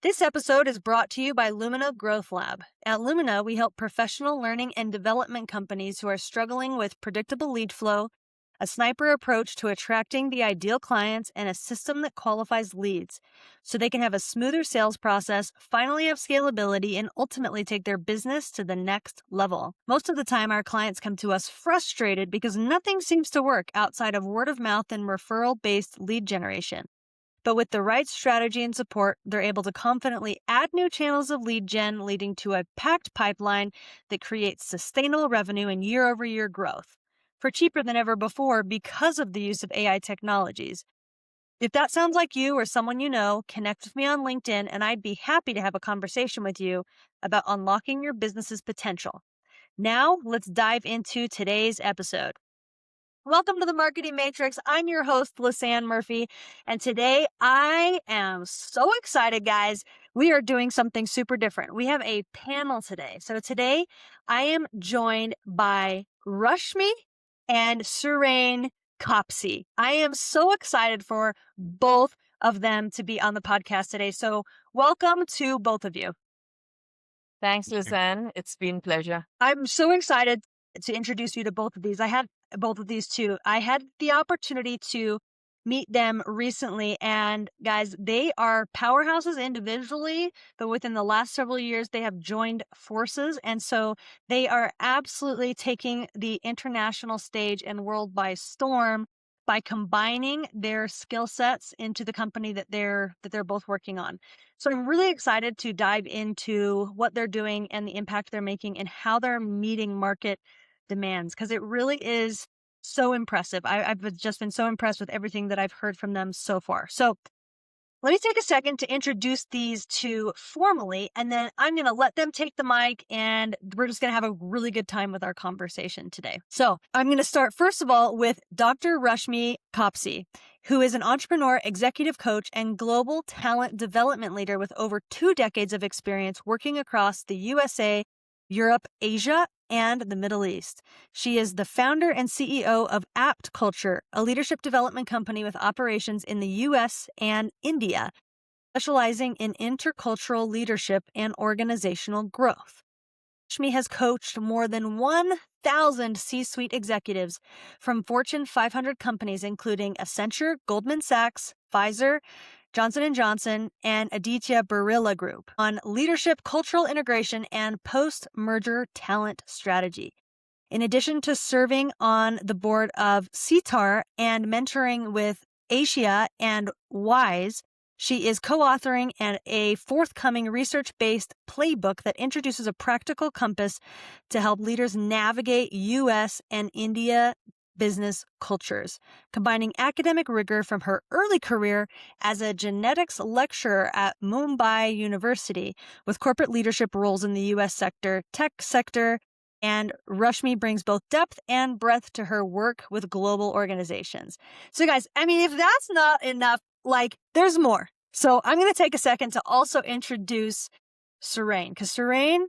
This episode is brought to you by Lumina Growth Lab. At Lumina, we help professional learning and development companies who are struggling with predictable lead flow, a sniper approach to attracting the ideal clients, and a system that qualifies leads so they can have a smoother sales process, finally have scalability, and ultimately take their business to the next level. Most of the time, our clients come to us frustrated because nothing seems to work outside of word of mouth and referral-based lead generation. But with the right strategy and support, they're able to confidently add new channels of lead gen, leading to a packed pipeline that creates sustainable revenue and year over year growth for cheaper than ever before because of the use of AI technologies. If that sounds like you or someone you know, connect with me on LinkedIn and I'd be happy to have a conversation with you about unlocking your business's potential. Now, let's dive into today's episode. Welcome to the Marketing Matrix. I'm your host, Lisanne Murphy, and today I am so excited, guys. We are doing something super different. We have a panel today. So today I am joined by Rashmi and Suren Kapse. I am so excited for both of them to be on the podcast today. So welcome to both of you. Thanks, Lisanne. It's been a pleasure. I'm so excited to introduce you to both of these. I had both of these too. I had the opportunity to meet them recently, and guys, they are powerhouses individually, but within the last several years, they have joined forces. And so they are absolutely taking the international stage and world by storm by combining their skill sets into the company that they're both working on. So I'm really excited to dive into what they're doing and the impact they're making and how they're meeting market demands, because it really is so impressive. I've just been so impressed with everything that I've heard from them so far. So let me take a second to introduce these two formally, and then I'm going to let them take the mic, and we're just going to have a really good time with our conversation today. So I'm going to start, first of all, with Dr. Rashmi Kapse, who is an entrepreneur, executive coach, and global talent development leader with over 2 decades of experience working across the USA, Europe, Asia, and the Middle East. She is the founder and CEO of Apt Culture, a leadership development company with operations in the US and India, specializing in intercultural leadership and organizational growth. Rashmi has coached more than 1,000 C-suite executives from Fortune 500 companies, including Accenture, Goldman Sachs, Pfizer, Johnson & Johnson, and Aditya Birla Group on leadership, cultural integration, and post-merger talent strategy. In addition to serving on the board of CTAR and mentoring with Asia and WISE, she is co-authoring a forthcoming research-based playbook that introduces a practical compass to help leaders navigate U.S. and India business cultures, combining academic rigor from her early career as a genetics lecturer at Mumbai University with corporate leadership roles in the U.S. sector, tech sector, and Rashmi brings both depth and breadth to her work with global organizations. So guys, I mean, if that's not enough, there's more. So I'm going to take a second to also introduce Suren, because Suren,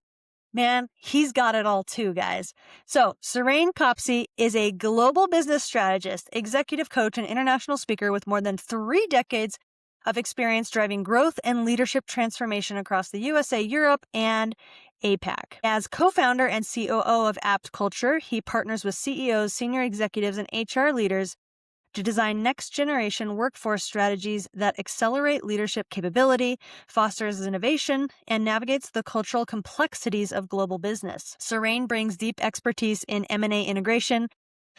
man, he's got it all too, guys. So Suren Kapse is a global business strategist, executive coach, and international speaker with more than 3 decades of experience driving growth and leadership transformation across the USA, Europe, and APAC. As co-founder and COO of Apt Culture, he partners with CEOs, senior executives, and HR leaders to design next-generation workforce strategies that accelerate leadership capability, fosters innovation, and navigates the cultural complexities of global business. Suren brings deep expertise in M&A integration,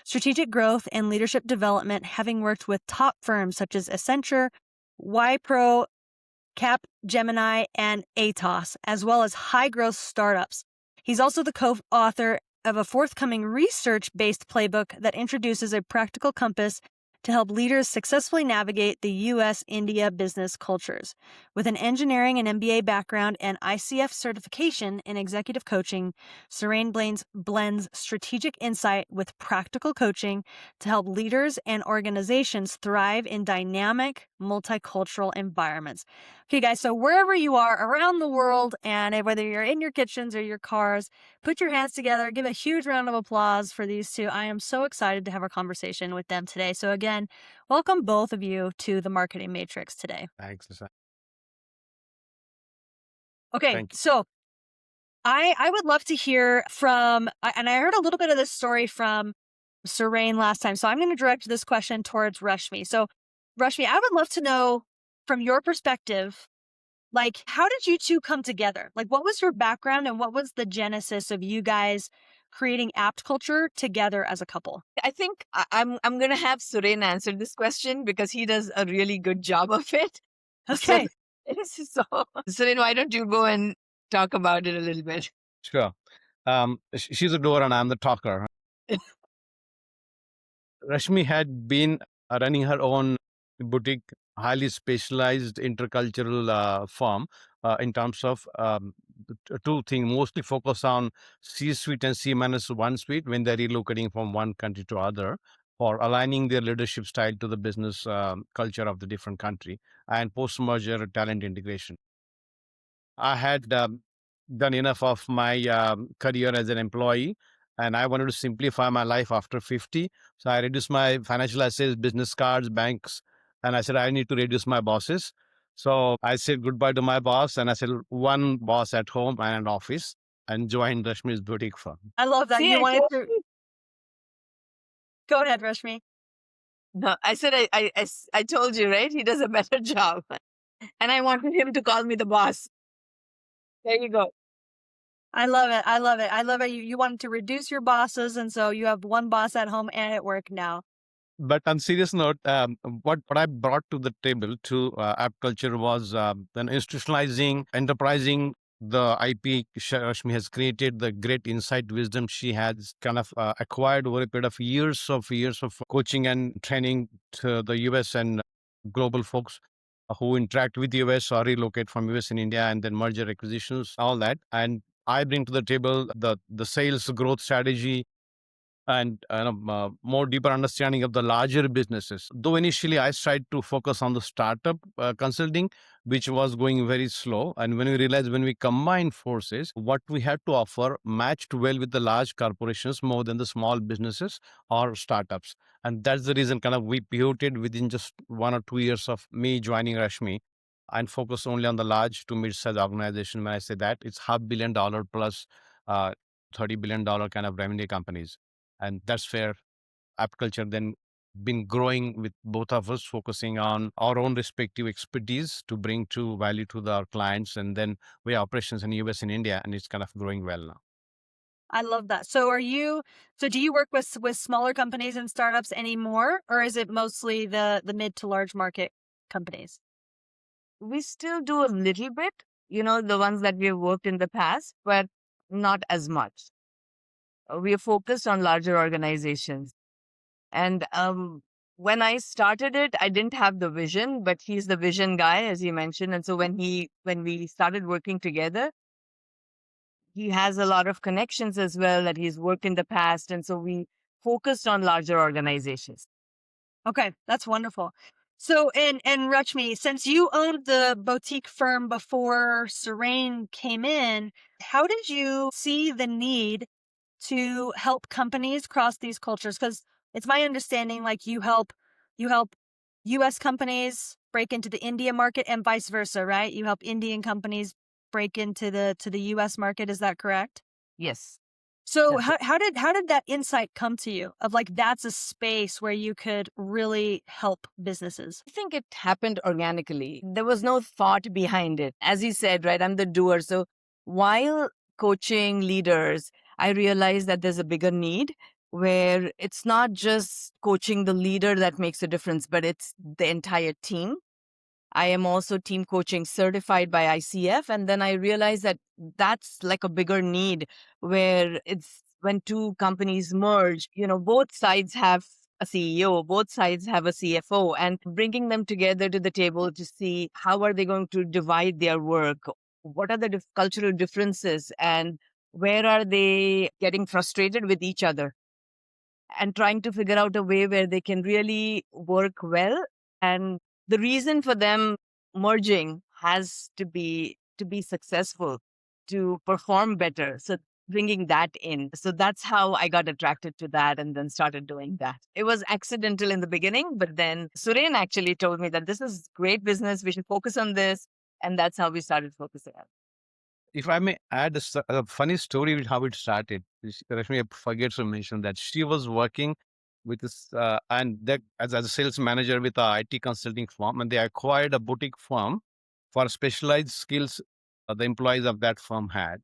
strategic growth, and leadership development, having worked with top firms such as Accenture, Wipro, Capgemini, and Atos, as well as high-growth startups. He's also the co-author of a forthcoming research-based playbook that introduces a practical compass to help leaders successfully navigate the U.S.-India business cultures. With an engineering and MBA background and ICF certification in executive coaching, Suren blends strategic insight with practical coaching to help leaders and organizations thrive in dynamic, multicultural environments. Okay, guys, so wherever you are around the world, and whether you're in your kitchens or your cars, put your hands together, give a huge round of applause for these two. I am so excited to have a conversation with them today. So again, welcome both of you to the Marketing Matrix today. Thanks, Lisanne. Okay, Thank you. so I would love to hear from, and I heard a little bit of this story from Suren last time, so I'm going to direct this question towards Rashmi. So, Rashmi, I would love to know from your perspective, like, how did you two come together? Like, what was your background and what was the genesis of you guys creating Apt Culture together as a couple? I think I'm gonna have Suren answer this question because he does a really good job of it. So, Okay. so Suren, why don't you go and talk about it a little bit? Sure. She's a doer and I'm the talker. Rashmi had been running her own boutique, highly specialized intercultural firm in terms of two things, mostly focus on C-suite and C-1 suite when they're relocating from one country to other, or aligning their leadership style to the business culture of the different country, and post-merger talent integration. I had done enough of my career as an employee, and I wanted to simplify my life after 50. So I reduced my financial assets, business cards, banks, and I said I need to reduce my bosses. So I said goodbye to my boss, and I said one boss at home and an office, and joined Rashmi's boutique firm. I love that. See, You I wanted told to you. go ahead, Rashmi. No, I said I told you, right? He does a better job, and I wanted him to call me the boss. There you go. I love it. I love it. I love it. You wanted to reduce your bosses, and so you have one boss at home and at work now. But on serious note, what I brought to the table to App Culture was an institutionalizing, enterprising the IP Rashmi has created, the great insight, wisdom she has kind of acquired over a period of years of coaching and training to the US and global folks who interact with US or relocate from US and India and then merger acquisitions, all that. And I bring to the table the sales growth strategy and more deeper understanding of the larger businesses. Though initially I tried to focus on the startup consulting, which was going very slow. And when we realized when we combined forces, what we had to offer matched well with the large corporations more than the small businesses or startups. And that's the reason kind of we pivoted within just 1 or 2 years of me joining Rashmi and focus only on the large to mid-sized organization. When I say that, it's $500 million plus uh, $30 billion kind of revenue companies, and that's where App Culture then been growing with both of us focusing on our own respective expertise to bring to value to our clients, and then we have operations in US and India, and it's kind of growing well now. I love that. So do you work with smaller companies and startups anymore, or is it mostly the mid to large market companies? We still do a little bit, the ones that we've worked in the past, but not as much. We are focused on larger organizations. And when I started it, I didn't have the vision, but he's the vision guy, as you mentioned. And so when we started working together, he has a lot of connections as well that he's worked in the past. And so we focused on larger organizations. Okay, that's wonderful. So, and Rachmi, since you owned the boutique firm before Serene came in, how did you see the need to help companies cross these cultures? Because it's my understanding, like you help U.S. companies break into the India market and vice versa, right? You help Indian companies break into the U.S. market. Is that correct? Yes. So That's it. how did that insight come to you of like that's a space where you could really help businesses? I think it happened organically. There was no thought behind it. As you said, right, I'm the doer. So while coaching leaders, I realized that there's a bigger need where it's not just coaching the leader that makes a difference, but it's the entire team. I am also team coaching certified by ICF. And then I realized that that's like a bigger need where it's when two companies merge, both sides have a CEO, both sides have a CFO, and bringing them together to the table to see how are they going to divide their work? What are the cultural differences? And where are they getting frustrated with each other? And trying to figure out a way where they can really work well. And the reason for them merging has to be successful, to perform better. So bringing that in. So that's how I got attracted to that and then started doing that. It was accidental in the beginning, but then Suren actually told me that this is great business. We should focus on this. And that's how we started focusing on it. If I may add a funny story with how it started. Rashmi, I forget to mention that she was working with this, and that as a sales manager with a IT consulting firm, and they acquired a boutique firm for specialized skills the employees of that firm had.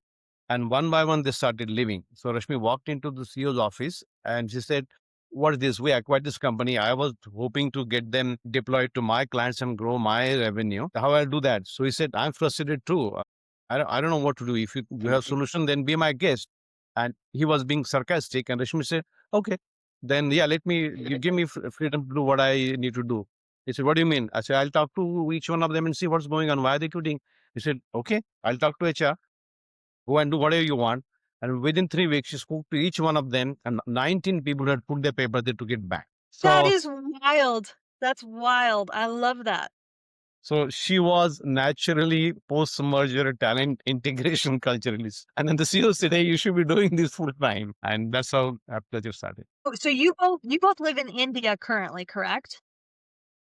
And one by one, they started leaving. So Rashmi walked into the CEO's office and she said, "What is this? We acquired this company. I was hoping to get them deployed to my clients and grow my revenue. How I'll do that?" So he said, "I'm frustrated too. I don't know what to do. If you have solution, then be my guest." And he was being sarcastic. And Rashmi said, "Okay, then yeah, let me, you give me freedom to do what I need to do." He said, "What do you mean?" I said, "I'll talk to each one of them and see what's going on. Why are they quitting?" He said, "Okay, I'll talk to HR. Go and do whatever you want." And within 3 weeks, she spoke to each one of them, and 19 people had put their paper there to get back. That So, is wild. That's wild. I love that. so she was naturally post-merger talent integration culturalist. And then the CEO said, "Hey, you should be doing this full time." And that's how Apt Culture started. Oh, so you both live in India currently, correct?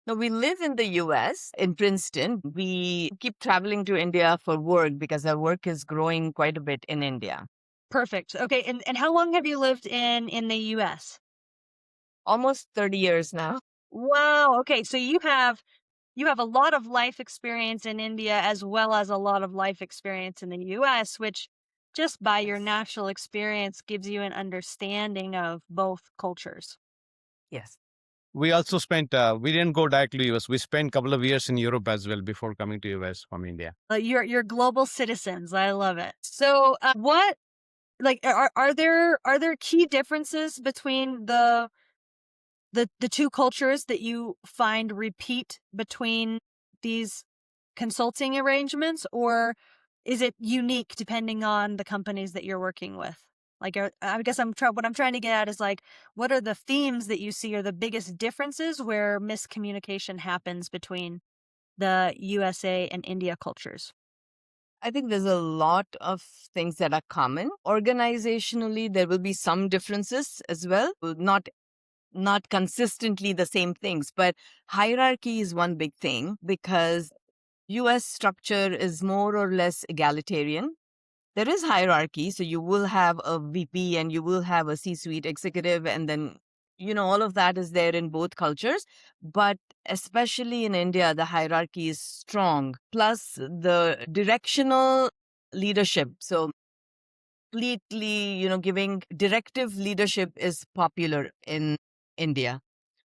No, we live in the US, in Princeton. We keep traveling to India for work because our work is growing quite a bit in India. Perfect. Okay, and how long have you lived in the US? Almost 30 years now. Wow. Okay, so you have a lot of life experience in India as well as a lot of life experience in the US, which just by your Yes. natural experience gives you an understanding of both cultures. Yes. We also spent, we didn't go directly to US. We spent a couple of years in Europe as well before coming to US from India. You're global citizens. I love it. So, what like are there key differences between the two cultures that you find repeat between these consulting arrangements, or is it unique depending on the companies that you're working with? Like, I guess what I'm trying to get at is like, what are the themes that you see are the biggest differences where miscommunication happens between the USA and India cultures? I think there's a lot of things that are common. Organizationally, there will be some differences as well. Not consistently the same things, but hierarchy is one big thing because US structure is more or less egalitarian. There is hierarchy, so you will have a VP and you will have a C-suite executive, and then all of that is there in both cultures. But especially in India, the hierarchy is strong. Plus the directional leadership. So completely, giving directive leadership is popular in India,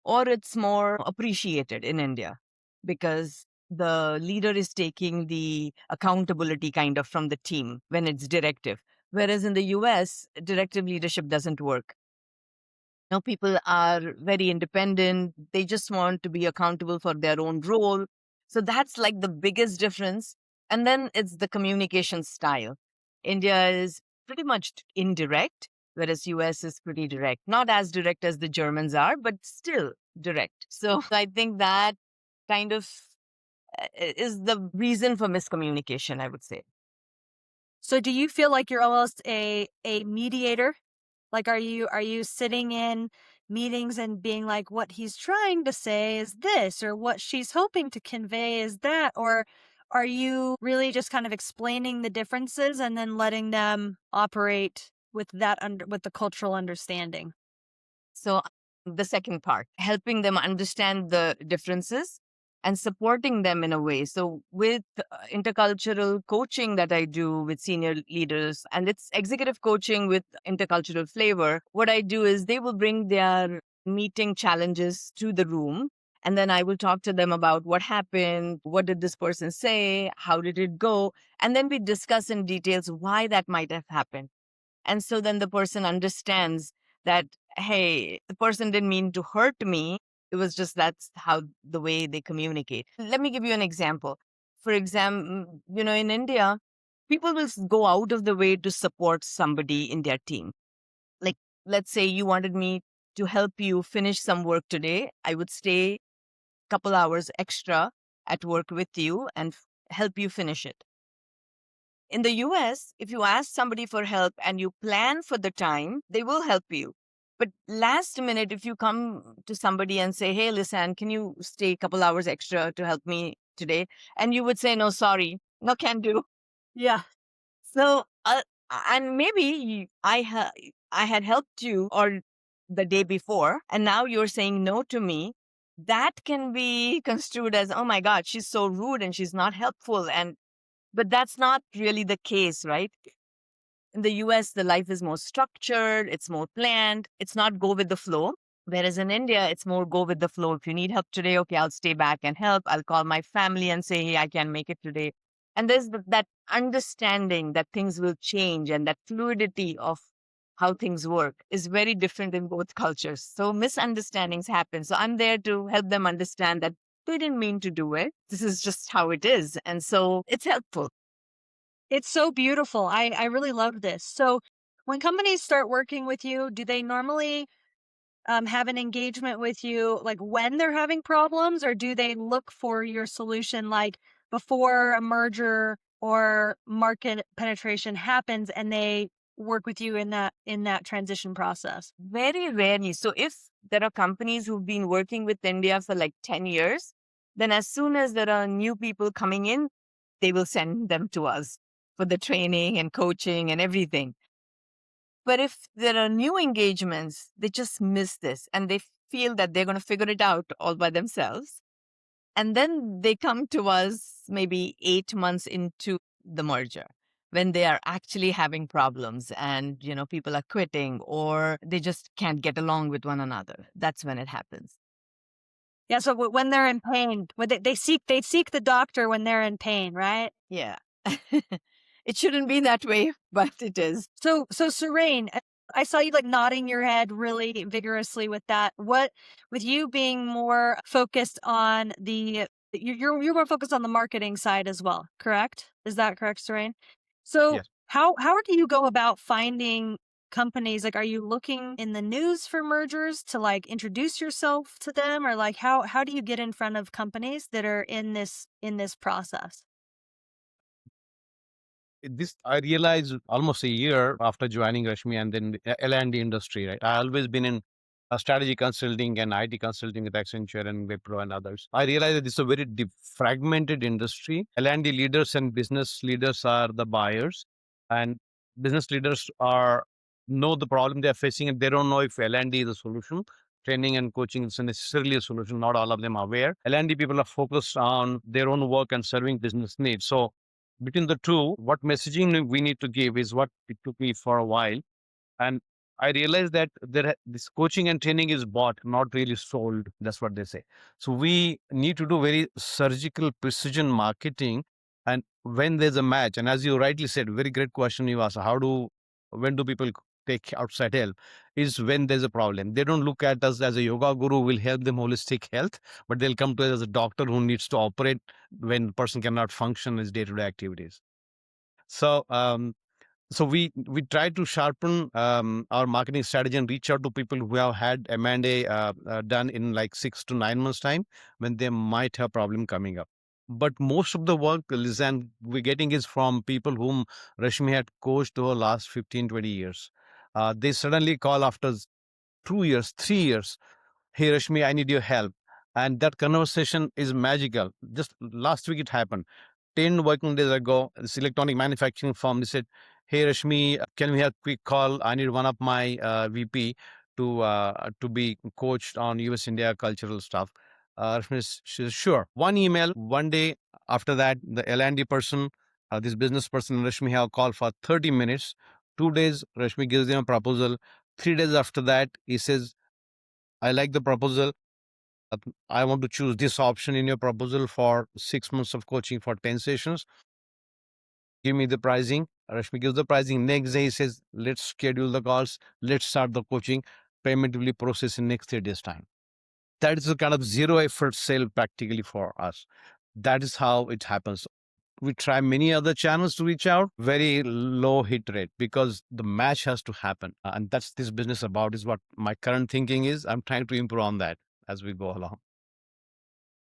or it's more appreciated in India because the leader is taking the accountability kind of from the team when it's directive. Whereas in the US, directive leadership doesn't work. Now, people are very independent. They just want to be accountable for their own role. So that's like the biggest difference. And then it's the communication style. India is pretty much indirect, whereas US is pretty direct. Not as direct as the Germans are, but still direct. So I think that kind of is the reason for miscommunication, I would say. So do you feel like you're almost a mediator? Like, are you sitting in meetings and being like, what he's trying to say is this, or what she's hoping to convey is that, or are you really just kind of explaining the differences and then letting them operate with with the cultural understanding? So, the second part, helping them understand the differences and supporting them in a way. So, with intercultural coaching that I do with senior leaders, and it's executive coaching with intercultural flavor, what I do is they will bring their meeting challenges to the room. And then I will talk to them about what happened, what did this person say, how did it go? And then we discuss in details why that might have happened. And so then the person understands that, hey, the person didn't mean to hurt me. It was just that's how the way they communicate. Let me give you an example. For example, in India, people will go out of the way to support somebody in their team. Like, let's say you wanted me to help you finish some work today. I would stay a couple hours extra at work with you and help you finish it. In the US, if you ask somebody for help and you plan for the time, they will help you. But last minute, if you come to somebody and say, hey, listen, can you stay a couple hours extra to help me today? And you would say, no, sorry, no, can't do. Yeah. So, and maybe I had helped you or the day before, and now you're saying no to me. That can be construed as, oh my God, she's so rude and she's not helpful. And but that's not really the case, right? In the US, the life is more structured, it's more planned, it's not go with the flow. Whereas in India, it's more go with the flow. If you need help today, okay, I'll stay back and help. I'll call my family and say, hey, I can't make it today. And there's that understanding that things will change and that fluidity of how things work is very different in both cultures. So misunderstandings happen. So I'm there to help them understand that they didn't mean to do it. This is just how it is. And so it's helpful. It's so beautiful. I really love this. So when companies start working with you, do they normally have an engagement with you like when they're having problems, or do they look for your solution like before a merger or market penetration happens and they work with you in that transition process? Very rarely. So if there are companies who've been working with India for like 10 years, then as soon as there are new people coming in, they will send them to us for the training and coaching and everything. But if there are new engagements, they just miss this and they feel that they're going to figure it out all by themselves. And then they come to us maybe 8 months into the merger when they are actually having problems and, people are quitting or they just can't get along with one another. That's when it happens. Yeah, so when they're in pain, when they seek the doctor when they're in pain, right? Yeah. It shouldn't be that way, but it is. So Suren, I saw you like nodding your head really vigorously with that. What with you being more focused on you're more focused on the marketing side as well, correct? Is that correct, Suren? So Yes. how do you go about finding companies? Like, are you looking in the news for mergers to like introduce yourself to them, or like how do you get in front of companies that are in this process? This I realized almost a year after joining Rashmi and then the L&D industry, right? I always been in strategy consulting and IT consulting with Accenture and Wipro and others. I realized that this is a very fragmented industry. L&D leaders and business leaders are the buyers, and business leaders are know the problem they are facing, and they don't know if L&D is a solution. Training and coaching is necessarily a solution. Not all of them are aware. L&D people are focused on their own work and serving business needs. So between the two, what messaging we need to give is what it took me for a while. And I realized that this coaching and training is bought, not really sold. That's what they say. So we need to do very surgical precision marketing. And when there's a match, and as you rightly said, very great question you asked, when do people take outside help? Is when there's a problem. They don't look at us as a yoga guru will help them holistic health, but they'll come to us as a doctor who needs to operate when the person cannot function his day-to-day activities. So we try to sharpen our marketing strategy and reach out to people who have had M&A done in like 6 to 9 months time when they might have problem coming up. But most of the work, Lizanne, we're getting is from people whom Rashmi had coached over last 15, 20 years. They suddenly call after 2 years, 3 years, hey Rashmi, I need your help. And that conversation is magical. Just last week it happened. 10 working days ago, this electronic manufacturing firm, they said, hey Rashmi, can we have a quick call? I need one of my VP to be coached on US India cultural stuff. Rashmi she says, sure. One email, one day after that, the L&D person, this business person, and Rashmi have a call for 30 minutes. 2 days, Rashmi gives them a proposal. 3 days after that, he says, I like the proposal. Uh, I want to choose this option in your proposal for 6 months of coaching for 10 sessions. Give me the pricing. Rashmi gives the pricing. Next day, he says, let's schedule the calls. Let's start the coaching. Payment will be processed in next 3 days' time. That is a kind of zero effort sale practically for us. That is how it happens. We try many other channels to reach out, very low hit rate because the match has to happen. And that's this business about is what my current thinking is. I'm trying to improve on that as we go along.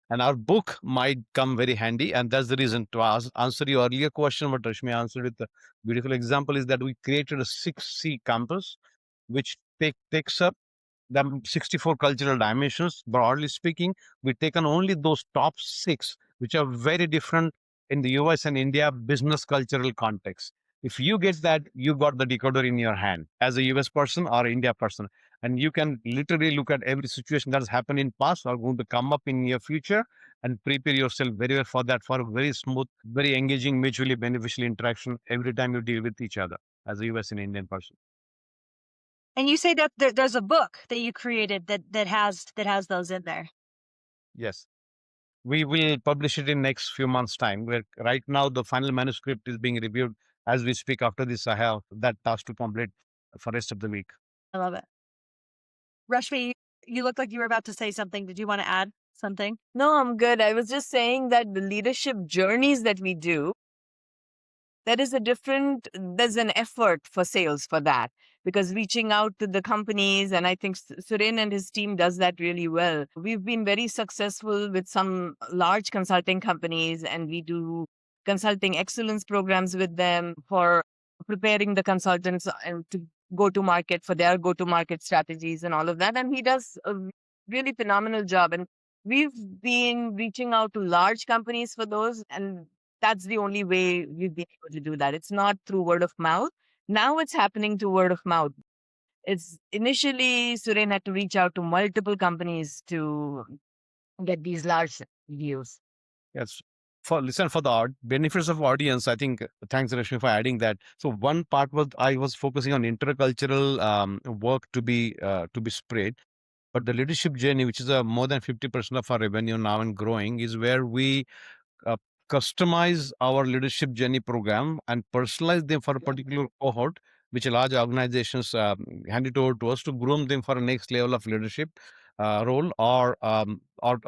And our book might come very handy. And that's the reason to answer your earlier question, what Rashmi answered with the beautiful example is that we created a 6C campus, which takes up the 64 cultural dimensions. Broadly speaking, we've taken only those top six, which are very different in the US and India business cultural context. If you get that, you got the decoder in your hand as a US person or India person. And you can literally look at every situation that has happened in past or going to come up in your future and prepare yourself very well for that, for a very smooth, very engaging, mutually beneficial interaction every time you deal with each other as a US and Indian person. And you say that there's a book that you created that has those in there. Yes. We will publish it in next few months' time. Where right now the final manuscript is being reviewed as we speak. After this, I have that task to complete for rest of the week. I love it. Rashmi, you look like you were about to say something. Did you want to add something? No, I'm good. I was just saying that the leadership journeys that we do, there's an effort for sales for that, because reaching out to the companies, and I think Suren and his team does that really well. We've been very successful with some large consulting companies, and we do consulting excellence programs with them for preparing the consultants and to go to market for their go to market strategies and all of that. And he does a really phenomenal job. And we've been reaching out to large companies for those, and that's the only way we've been able to do that. It's not through word of mouth. Now it's happening through word of mouth. It's initially Suren had to reach out to multiple companies to get these large views. Yes. For the benefits of audience, I think thanks Rashmi for adding that. So one part was I was focusing on intercultural work to be spread, but the leadership journey, which is more than 50% of our revenue now and growing, is where we uh, customize our leadership journey program and personalize them for a particular cohort, which large organizations hand it over to us to groom them for a next level of leadership role or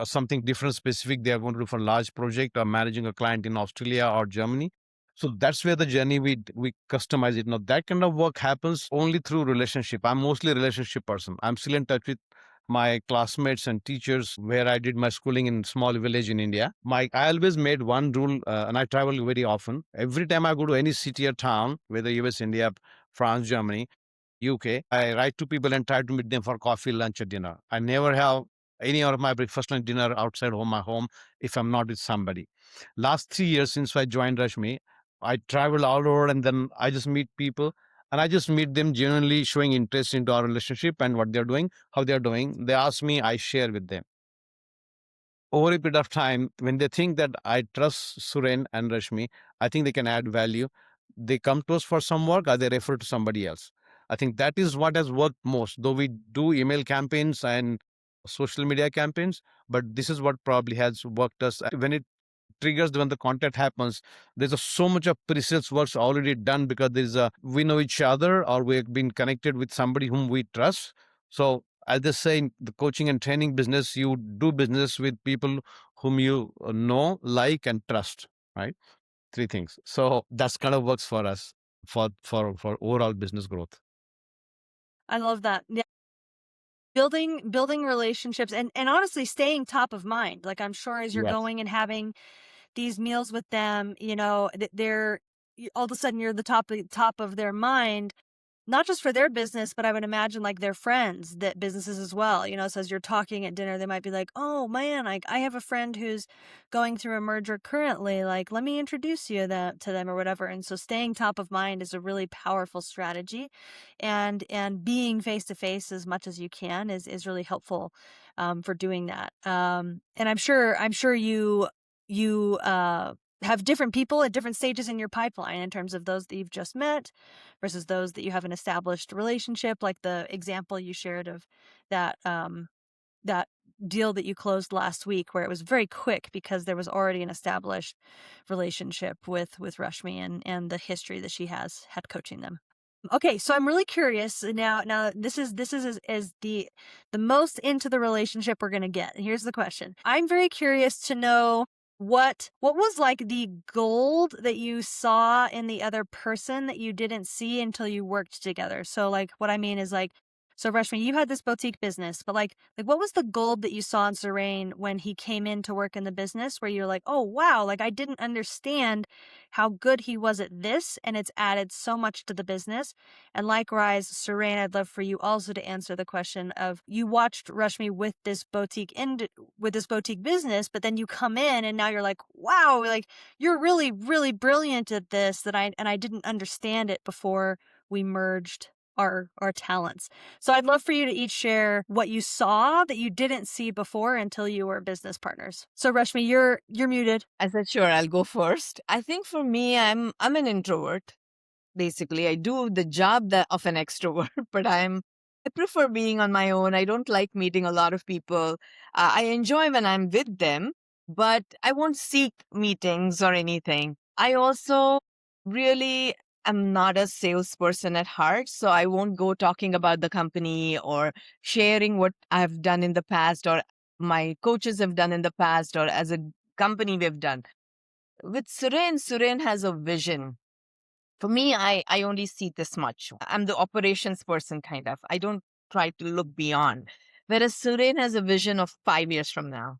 something different specific they are going to do for a large project or managing a client in Australia or Germany. So that's where the journey we customize it. Now that kind of work happens only through relationship. I'm mostly a relationship person. I'm still in touch with my classmates and teachers where I did my schooling in small village in India. I always made one rule, and I travel very often. Every time I go to any city or town, whether US, India, France, Germany, UK, I write to people and try to meet them for coffee, lunch, or dinner. I never have any of my breakfast and dinner outside my home if I'm not with somebody. Last 3 years since I joined Rashmi, I travel all over and then I just meet people and I just meet them genuinely showing interest into our relationship and what they're doing, how they're doing. They ask me, I share with them. Over a period of time, when they think that I trust Suren and Rashmi, I think they can add value. They come to us for some work or they refer to somebody else. I think that is what has worked most, though we do email campaigns and social media campaigns, but this is what probably has worked us. When it triggers, when the contact happens, there's so much of pre-sales work's already done because we know each other or we've been connected with somebody whom we trust. So as they say in the coaching and training business, you do business with people whom you know, like, and trust, right? Three things. So that's kind of works for us for overall business growth. I love that. Yeah. Building relationships and honestly staying top of mind. Like I'm sure as you're Yes. going and having these meals with them, they're all of a sudden you're the top of their mind, not just for their business, but I would imagine like their friends, that businesses as well. So as you're talking at dinner, they might be like, "Oh man, like I have a friend who's going through a merger currently. Like, let me introduce you to them or whatever." And so staying top of mind is a really powerful strategy, and being face to face as much as you can is really helpful for doing that. And I'm sure you have different people at different stages in your pipeline in terms of those that you've just met versus those that you have an established relationship, like the example you shared of that deal that you closed last week, where it was very quick because there was already an established relationship with Rashmi and the history that she has had coaching them. Okay, so I'm really curious now. Now this is the most into the relationship we're gonna get. Here's the question. I'm very curious to know what was like the gold that you saw in the other person that you didn't see until you worked together. So like what I mean is like So Rashmi, you had this boutique business, but like what was the gold that you saw in Suren when he came in to work in the business where you're like, oh wow, like I didn't understand how good he was at this and it's added so much to the business. And likewise, Suren, I'd love for you also to answer the question of you watched Rashmi with this boutique business, but then you come in and now you're like, wow, like you're really, really brilliant at this I didn't understand it before we merged our talents. So I'd love for you to each share what you saw that you didn't see before until you were business partners. So Rashmi, you're muted. I said, sure, I'll go first. I think for me, I'm an introvert. Basically, I do the job of an extrovert, but I prefer being on my own. I don't like meeting a lot of people. I enjoy when I'm with them, but I won't seek meetings or anything. I also really am not a salesperson at heart, so I won't go talking about the company or sharing what I've done in the past or my coaches have done in the past or as a company we've done. With Suren has a vision. For me, I only see this much. I'm the operations person, kind of. I don't try to look beyond. Whereas Suren has a vision of 5 years from now.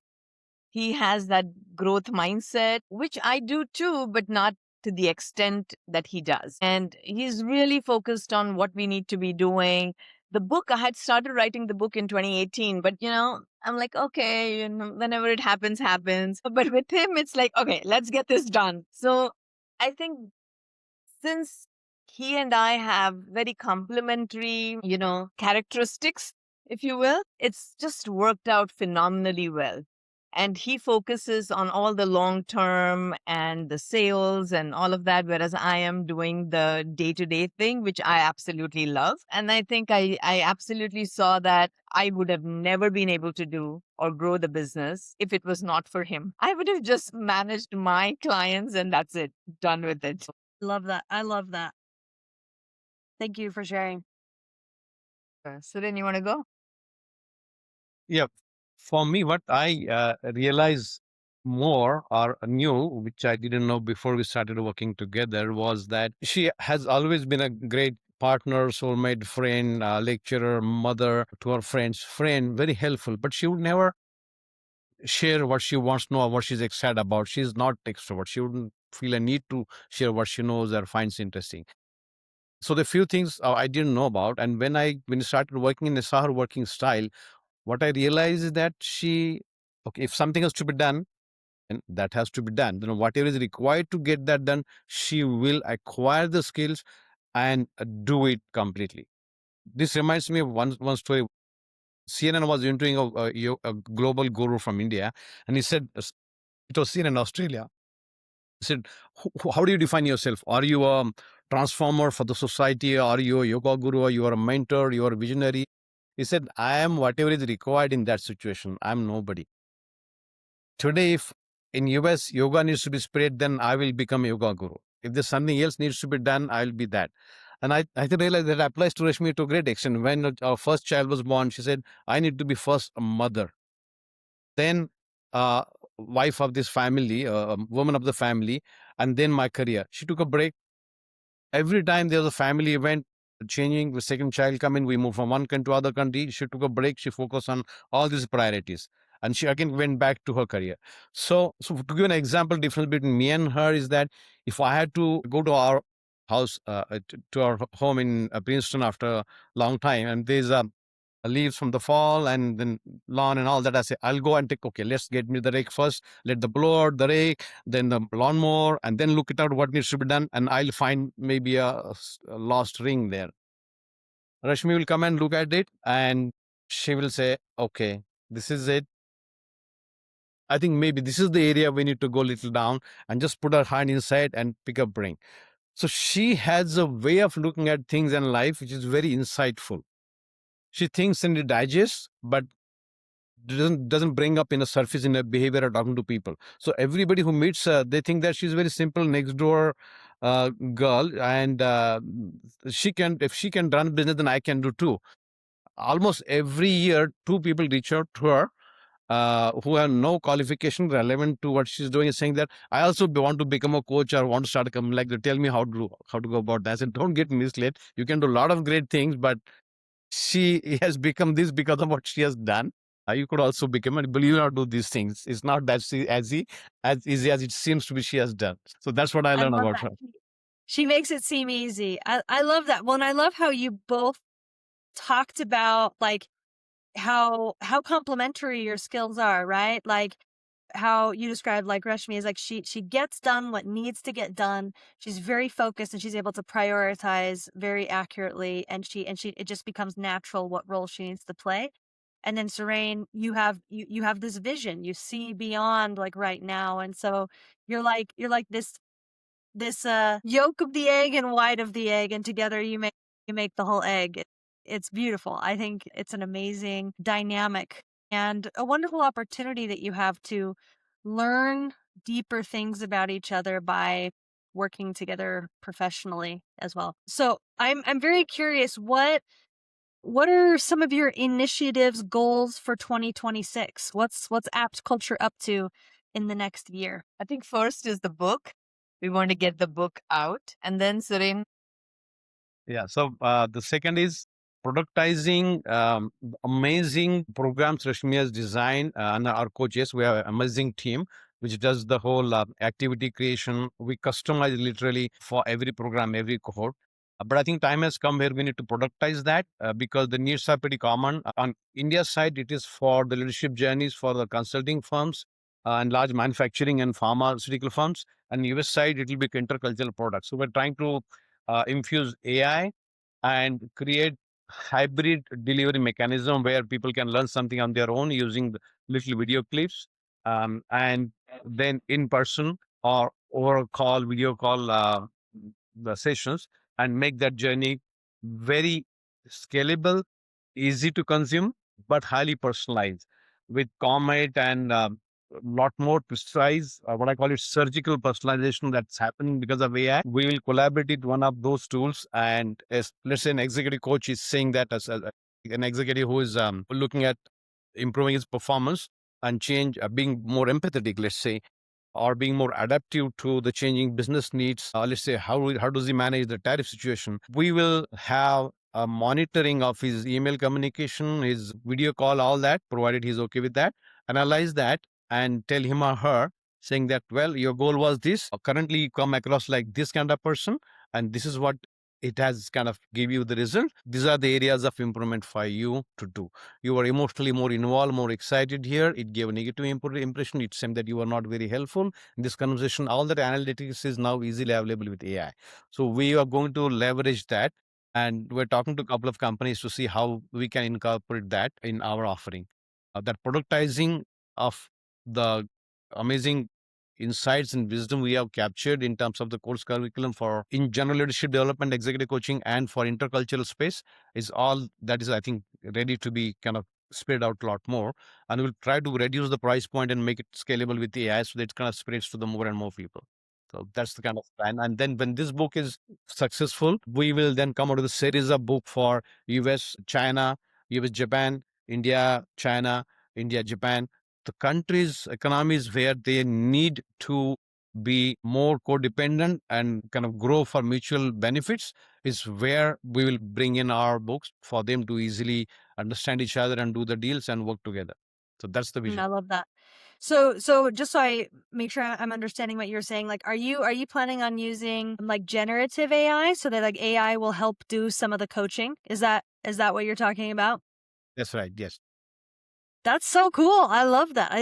He has that growth mindset, which I do too, but not to the extent that he does. And he's really focused on what we need to be doing. The book, I had started writing the book in 2018, but I'm like, okay, whenever it happens, happens. But with him, it's like, okay, let's get this done. So I think since he and I have very complementary, characteristics, if you will, it's just worked out phenomenally well. And he focuses on all the long term and the sales and all of that, whereas I am doing the day to day thing, which I absolutely love. And I think I absolutely saw that I would have never been able to do or grow the business if it was not for him. I would have just managed my clients and that's it, done with it. Love that. I love that. Thank you for sharing. So then you want to go? Yeah. For me, what I realized more or knew, which I didn't know before we started working together, was that she has always been a great partner, soulmate, friend, lecturer, mother to her friends, friend, very helpful. But she would never share what she wants to know or what she's excited about. She's not extrovert. She wouldn't feel a need to share what she knows or finds interesting. So the few things I didn't know about, and when I started working and I saw her working style, what I realized is that okay, if something has to be done, and that has to be done. Then whatever is required to get that done, she will acquire the skills and do it completely. This reminds me of one story. CNN was interviewing a global guru from India, and he said it was seen in Australia. He said, How do you define yourself? Are you a transformer for the society? Are you a yoga guru? Are you a mentor? You are a visionary?" He said, "I am whatever is required in that situation. I'm nobody. Today, if in US yoga needs to be spread, then I will become a yoga guru. If there's something else needs to be done, I'll be that." And I realized that applies to Rashmi to a great extent. When our first child was born, she said, "I need to be first a mother, then uh, wife of this family, woman of the family, and then my career." She took a break. Every time there was a family event changing, the second child come in, we move from one country to other country. She took a break. She focused on all these priorities, and she again went back to her career. So to give an example, difference between me and her is that if I had to go to our house, to our home in Princeton after a long time, and there's leaves from the fall and then lawn and all that. I say, I'll go and take, okay, let's get me the rake first, let the blower, the rake, then the lawnmower, and then look it out what needs to be done. And I'll find maybe a lost ring there. Rashmi will come and look at it and she will say, okay, this is it. I think maybe this is the area we need to go a little down and just put our hand inside and pick up ring. So she has a way of looking at things in life which is very insightful. She thinks and digests, but doesn't bring up in a surface in a behavior or talking to people. So everybody who meets her, they think that she's very simple next door girl, and if she can run business, then I can do too. Almost every year, two people reach out to her who have no qualification relevant to what she's doing, saying that I also want to become a coach or want to start a company like that. Tell me how to go about that. I said, don't get misled. You can do a lot of great things, but she has become this because of what she has done. You could also become, and believe it or not, do these things. It's not that as easy as it seems to be. She has done. So that's what I I learned love about that. her. She makes it seem easy. I love that. Well, and I love how you both talked about like how complementary your skills are, right? Like how you described like Rashmi is like she gets done what needs to get done. She's very focused and she's able to prioritize very accurately and she it just becomes natural what role she needs to play. And then Serene, you have this vision. You see beyond like right now. And so you're like this yolk of the egg and white of the egg, and together you make the whole egg. It's beautiful. I think it's an amazing dynamic and a wonderful opportunity that you have to learn deeper things about each other by working together professionally as well. So I'm very curious, what are some of your initiatives, goals for 2026? What's Apt Culture up to in the next year? I think first is the book. We want to get the book out. And then, Suren, Yeah. So the second is productizing amazing programs Rashmi has designed and our coaches. We have an amazing team which does the whole activity creation. We customize literally for every program, every cohort. But I think time has come where we need to productize that because the needs are pretty common. On India's side, it is for the leadership journeys for the consulting firms and large manufacturing and pharmaceutical firms. And US side, it will be intercultural products. So we're trying to infuse AI and create hybrid delivery mechanism where people can learn something on their own using the little video clips and then in person or over a call, video call the sessions and make that journey very scalable, easy to consume, but highly personalized with comment and lot more precise, what I call it surgical personalization that's happening because of AI. We will collaborate with one of those tools. And as let's say an executive coach is saying that as an executive who is looking at improving his performance and change, being more empathetic, let's say, or being more adaptive to the changing business needs. Let's say, how does he manage the tariff situation? We will have a monitoring of his email communication, his video call, all that, provided he's okay with that. Analyze that and tell him or her, saying that, well, your goal was this. Currently, you come across like this kind of person, and this is what it has kind of give you the result. These are the areas of improvement for you to do. You were emotionally more involved, more excited here. It gave a negative impression. It seemed that you were not very helpful in this conversation. All that analytics is now easily available with AI. So we are going to leverage that. And we're talking to a couple of companies to see how we can incorporate that in our offering. That productizing of the amazing insights and wisdom we have captured in terms of the course curriculum for in general leadership development, executive coaching, and for intercultural space is all that is, I think, ready to be kind of spread out a lot more. And we'll try to reduce the price point and make it scalable with AI so that it kind of spreads to the more and more people. So that's the kind of plan. And then when this book is successful, we will then come out with a series of book for US, China, US, Japan, India, China, India, Japan, the countries' economies where they need to be more codependent and kind of grow for mutual benefits is where we will bring in our books for them to easily understand each other and do the deals and work together. So that's the vision. I love that. So just so I make sure I'm understanding what you're saying, like, are you planning on using like generative AI so that like AI will help do some of the coaching? Is that what you're talking about? That's right. Yes. That's so cool. I love that. I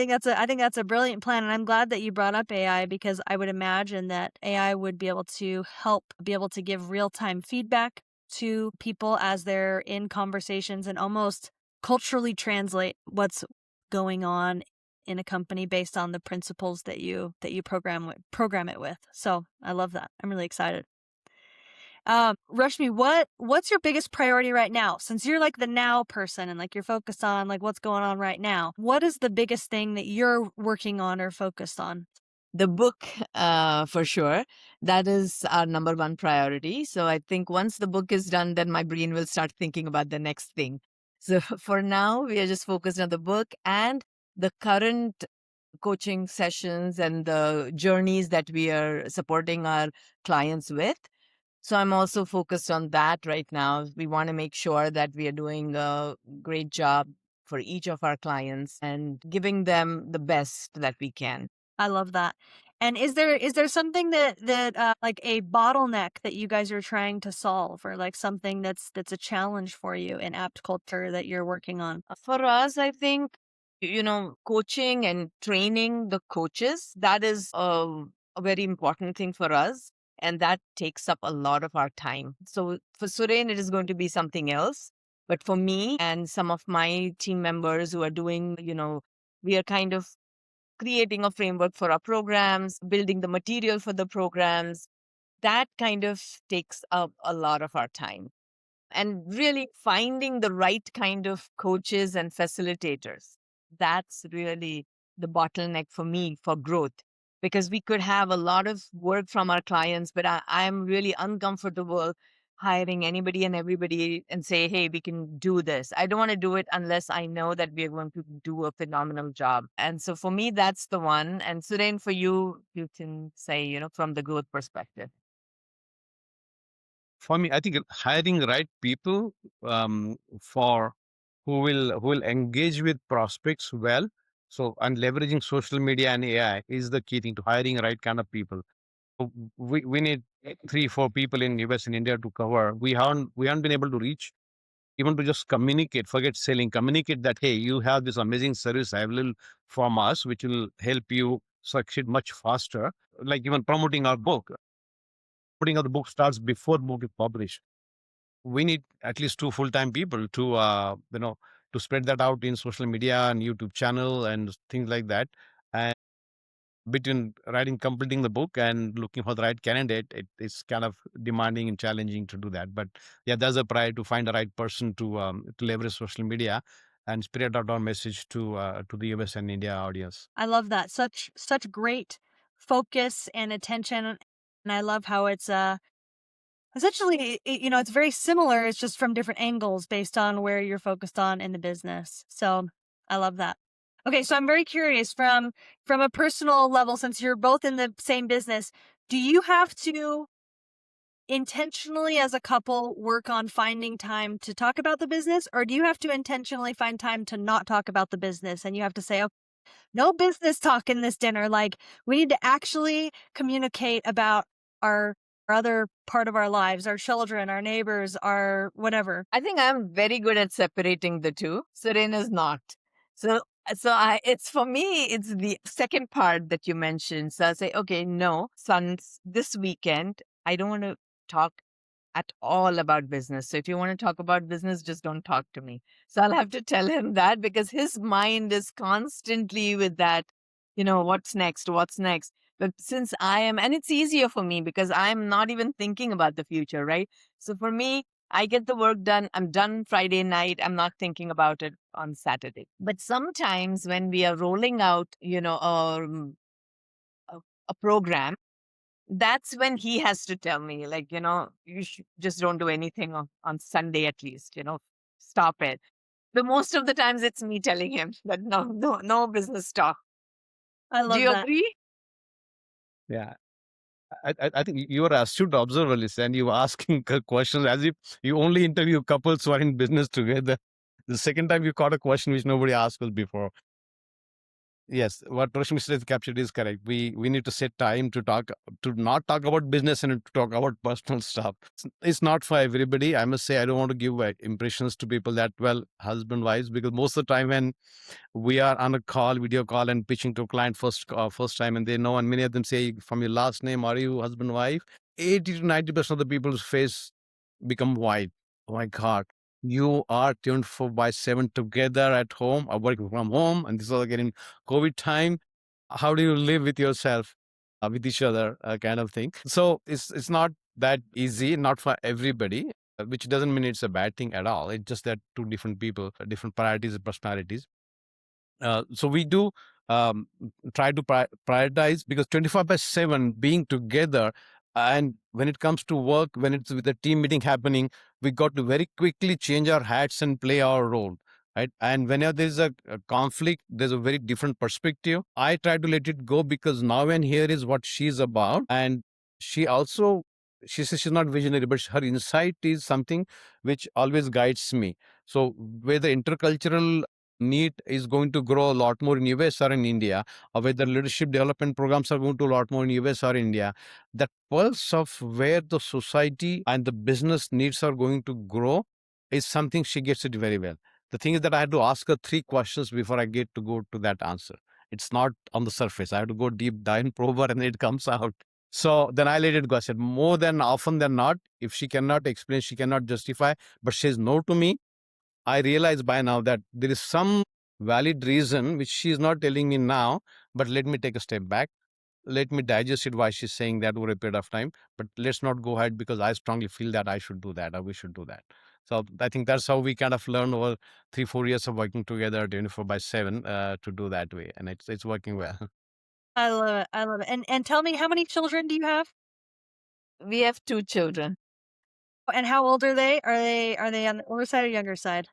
think that's a brilliant plan, and I'm glad that you brought up AI because I would imagine that AI would be able to help be able to give real-time feedback to people as they're in conversations and almost culturally translate what's going on in a company based on the principles that you program it with. So, I love that. I'm really excited. Rashmi, what's your biggest priority right now? Since you're like the now person and like you're focused on like what's going on right now, what is the biggest thing that you're working on or focused on? the book, for sure, that is our number one priority. So I think once the book is done, then my brain will start thinking about the next thing. So for now, we are just focused on the book and the current coaching sessions and the journeys that we are supporting our clients with. So I'm also focused on that right now. We want to make sure that we are doing a great job for each of our clients and giving them the best that we can. I love that. And is there something that like a bottleneck that you guys are trying to solve, or like something that's a challenge for you in apt culture that you're working on? For us, I think, coaching and training the coaches, that is a very important thing for us. And that takes up a lot of our time. So for Suren, it is going to be something else. But for me and some of my team members who are doing, we are kind of creating a framework for our programs, building the material for the programs. That kind of takes up a lot of our time, and really finding the right kind of coaches and facilitators. That's really the bottleneck for me for growth, because we could have a lot of work from our clients, but I'm really uncomfortable hiring anybody and everybody and say, hey, we can do this. I don't want to do it unless I know that we are going to do a phenomenal job. And so for me, that's the one. And Suren, for you, you can say, from the growth perspective. For me, I think hiring right people for who will engage with prospects well. So, and leveraging social media and AI is the key thing to hiring right kind of people. So we need 3 4 people in US and India to cover. We haven't been able to reach, even to just communicate. Forget selling. Communicate that, hey, you have this amazing service available from us, which will help you succeed much faster. Like even promoting our book. Putting out the book starts before book is published. We need at least 2 full-time people to spread that out in social media and YouTube channel and things like that. And between writing, completing the book and looking for the right candidate, it's kind of demanding and challenging to do that. But yeah, there's a pride to find the right person to leverage social media and spread out our message to the US and India audience. I love that. Such great focus and attention, and I love how it's essentially, it's very similar. It's just from different angles based on where you're focused on in the business. So I love that. Okay, so I'm very curious from a personal level, since you're both in the same business, do you have to intentionally as a couple work on finding time to talk about the business, or do you have to intentionally find time to not talk about the business and you have to say, "Oh, no business talk in this dinner. Like, we need to actually communicate about our other part of our lives, our children, our neighbors, our whatever." I think I'm very good at separating the two. Serena's not. So it's for me, it's the second part that you mentioned. So I'll say, okay, no, sons, this weekend, I don't want to talk at all about business. So if you want to talk about business, just don't talk to me. So I'll have to tell him that, because his mind is constantly with that, what's next? What's next? But since I am, and it's easier for me because I'm not even thinking about the future, right? So for me, I get the work done. I'm done Friday night. I'm not thinking about it on Saturday. But sometimes when we are rolling out, a program, that's when he has to tell me, like, just don't do anything on Sunday at least, stop it. But most of the times it's me telling him that no, no, no business talk. I Do love you that. agree? Yeah. I think you are an astute observer, Lisa, and you are asking questions as if you only interview couples who are in business together. The second time you caught a question which nobody asked us before. Yes, what Rashmi said captured is correct. We need to set time to not talk about business and to talk about personal stuff. It's not for everybody. I must say I don't want to give impressions to people that, well, husband wives, because most of the time when we are on a call, video call, and pitching to a client first time, and they know, and many of them say, from your last name, are you husband wife? 80 to 90% of the people's face become white. Oh my God. You are 24/7 together at home or working from home, and this is all again in COVID time. How do you live with yourself, with each other, kind of thing? So it's not that easy, not for everybody, which doesn't mean it's a bad thing at all. It's just that two different people, different priorities and personalities. So we do um, try to prioritize, because 24/7 being together, and when it comes to work, when it's with a team meeting happening, we got to very quickly change our hats and play our role. Right. And whenever there's a conflict, there's a very different perspective. I try to let it go, because now and here is what she's about. And she also she says she's not visionary, but her insight is something which always guides me. So whether intercultural need is going to grow a lot more in US or in India, or whether leadership development programs are going to a lot more in US or India, that pulse of where the society and the business needs are going to grow is something she gets it very well. The thing is that I had to ask her 3 questions before I get to go to that answer. It's not on the surface. I have to go deep dive, probe her, and it comes out. So then I let it go. I said, more than often than not, if she cannot explain, she cannot justify, but says no to me, I realize by now that there is some valid reason which she is not telling me now, but let me take a step back. Let me digest it why she's saying that over a period of time. But let's not go ahead because I strongly feel that I should do that or we should do that. So I think that's how we kind of learn over 3-4 years of working together 24/7 to do that way. And it's working well. I love it. I love it. And tell me, how many children do you have? We have 2 children. And how old are they? Are they on the older side or younger side?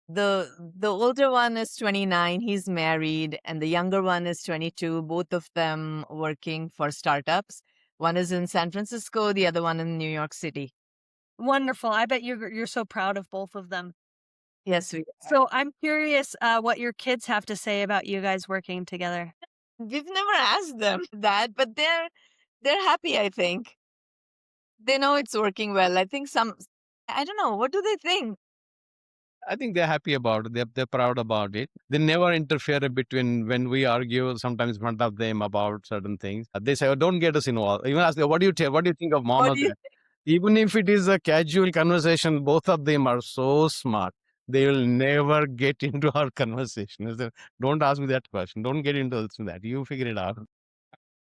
The older one is 29, he's married, and the younger one is 22, both of them working for startups. One is in San Francisco, the other one in New York City. Wonderful. I bet you're so proud of both of them. Yes, we are. So I'm curious what your kids have to say about you guys working together. We've never asked them that, but they're happy, I think. They know it's working well. I think I don't know, what do they think? I think they're happy about it. They're proud about it. They never interfere between when we argue, sometimes in front of them about certain things. They say, oh, don't get us involved. Even ask them, what do you think of mom What or do you dad? Even if it is a casual conversation, both of them are so smart. They will never get into our conversation. They say, don't ask me that question. Don't get into that. You figure it out.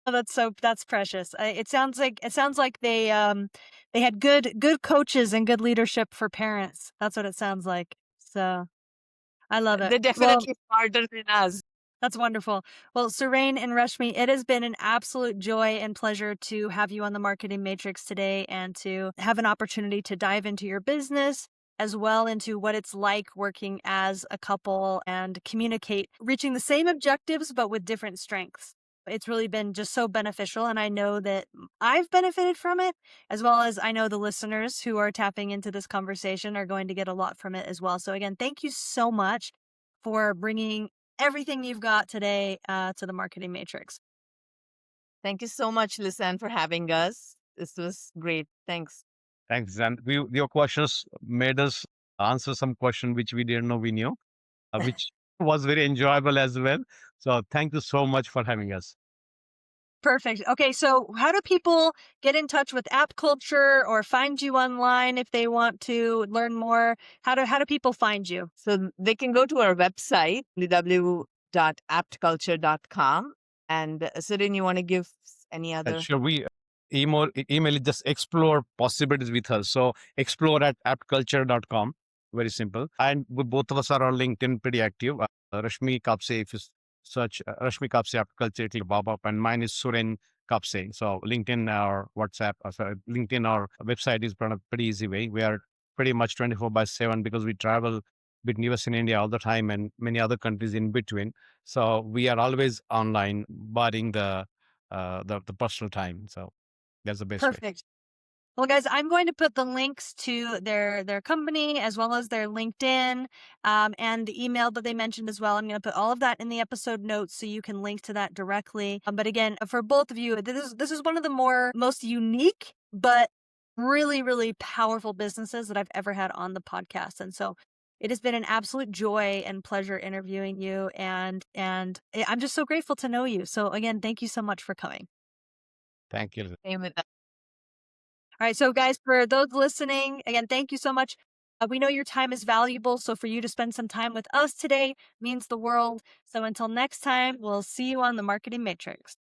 Oh, that's precious. It sounds like they had good coaches and good leadership for parents. That's what it sounds like. So I love it. They're Well, definitely smarter than us. that's wonderful. Well, Suren and Rashmi, it has been an absolute joy and pleasure to have you on the Marketing Matrix today and to have an opportunity to dive into your business as well into what it's like working as a couple and communicate, reaching the same objectives but with different strengths. It's really been just so beneficial. And I know that I've benefited from it, as well as I know the listeners who are tapping into this conversation are going to get a lot from it as well. So, again, thank you so much for bringing everything you've got today to the Marketing Matrix. Thank you so much, Lisanne, for having us. This was great. Thanks. Thanks. And your questions made us answer some question which we didn't know we knew, which was very enjoyable as well. So thank you so much for having us. Perfect. Okay, so how do people get in touch with App Culture or find you online if they want to learn more? How do people find you? So they can go to our website, www.aptculture.com. And Surin, you want to give any other? Sure. We email it, just explore possibilities with us. So explore at aptculture.com. Very simple. And both of us are on LinkedIn pretty active. Rashmi Kapse, if you search Rashmi Kapse Apt Culture, it will pop up. And mine is Suren Kapse. So LinkedIn or WhatsApp, sorry, LinkedIn or website is pretty easy way. We are pretty much 24/7 because we travel between US and India all the time and many other countries in between. So we are always online, barring the personal time. So that's the best way. Perfect. Well, guys, I'm going to put the links to their company as well as their LinkedIn and the email that they mentioned as well. I'm going to put all of that in the episode notes so you can link to that directly. But again, for both of you, this is one of the most unique but really, really powerful businesses that I've ever had on the podcast. And so it has been an absolute joy and pleasure interviewing you. And I'm just so grateful to know you. So again, thank you so much for coming. Thank you. Same with us. All right. So, guys, for those listening, again, thank you so much. We know your time is valuable. So, for you to spend some time with us today means the world. So, until next time, we'll see you on the Marketing Matrix.